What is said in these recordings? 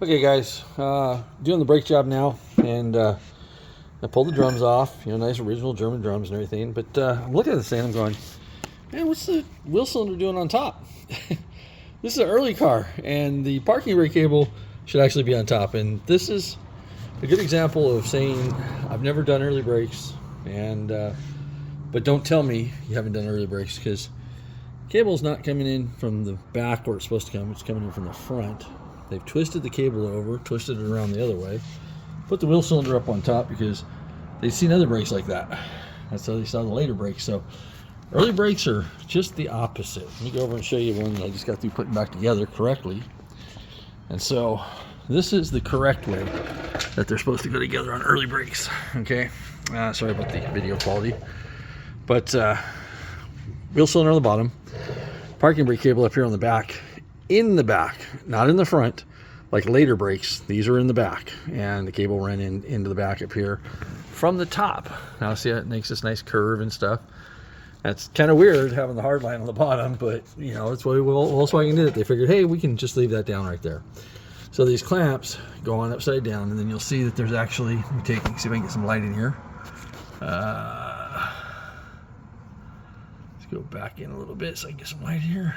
Okay, guys, doing the brake job now, and I pulled the drums off, nice original German drums and everything, but I'm looking at this thing and I'm going, man, what's the wheel cylinder doing on top? This is an early car, and the parking brake cable should actually be on top, and this is a good example of saying, I've never done early brakes, and but don't tell me you haven't done early brakes, because cable's not coming in from the back where it's supposed to come, it's coming in from the front. They've twisted the cable over, twisted it around the other way, put the wheel cylinder up on top because they've seen other brakes like that. That's how they saw the later brakes. So early brakes are just the opposite. Let me go over and show you one that I just got through putting back together correctly. And so this is the correct way that they're supposed to go together on early brakes. Okay, sorry about the video quality, but wheel cylinder on the bottom, parking brake cable up here on the back. In the back, not in the front, like later brakes. These are in the back, and the cable ran into the back up here from the top. Now see how it makes this nice curve and stuff. That's kind of weird having the hard line on the bottom, but it's what Volkswagen did it. They figured, hey, we can just leave that down right there. So these clamps go on upside down, and then you'll see that there's actually, let me see if I can get some light in here. Let's go back in a little bit so I can get some light here.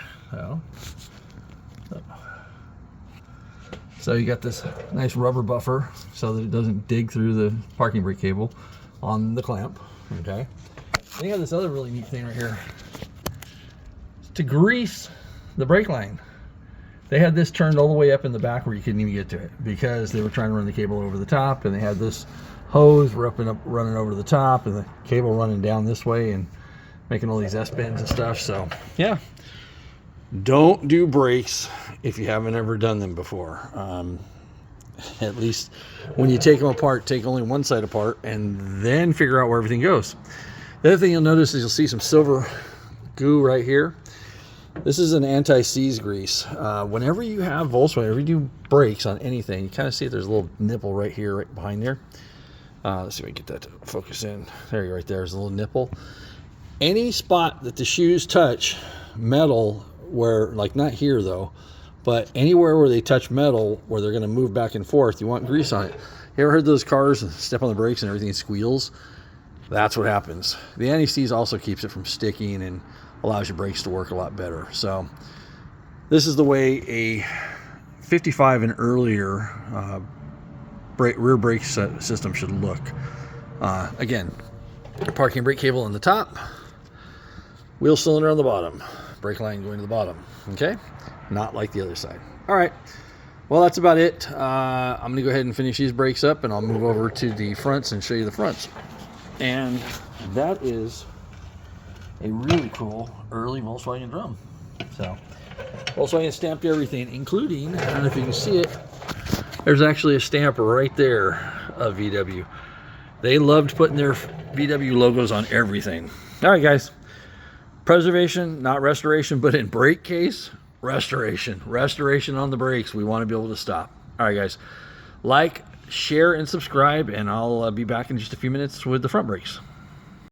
So you got this nice rubber buffer so that it doesn't dig through the parking brake cable on the clamp. Okay. Then you have this other really neat thing right here. It's to grease the brake line. They had this turned all the way up in the back where you couldn't even get to it because they were trying to run the cable over the top, and they had this hose running over the top, and the cable running down this way and making all these S-bends and stuff. So yeah. Don't do brakes if you haven't ever done them before. At least when you take them apart, take only one side apart and then figure out where everything goes. The other thing you'll notice is you'll see some silver goo right here. This is an anti-seize grease. Whenever you have Volkswagen, whenever you do brakes on anything, you kind of see there's a little nipple right here, right behind there. Let's see if we can get that to focus in. There you go, right there. There's a little nipple. Any spot that the shoes touch metal, where, like, not here though, but anywhere where they touch metal where they're going to move back and forth, you want grease on it. You ever heard those cars step on the brakes and everything squeals? That's what happens. The anti-seize also keeps it from sticking and allows your brakes to work a lot better. So this is the way a 55 and earlier rear brake system should look. Again, parking brake cable on the top, wheel cylinder on the bottom, brake line going to the bottom. Okay, not like the other side. All right, well, that's about it. I'm gonna go ahead and finish these brakes up, and I'll move over to the fronts and show you the fronts. And that is a really cool early Volkswagen drum. So Volkswagen stamped everything, including, I don't know if you can see it, there's actually a stamp right there of VW. They loved putting their VW logos on everything. All right, guys. Preservation, not restoration, but in brake case, restoration. Restoration on the brakes. We want to be able to stop. All right, guys. Like, share, and subscribe, and I'll be back in just a few minutes with the front brakes.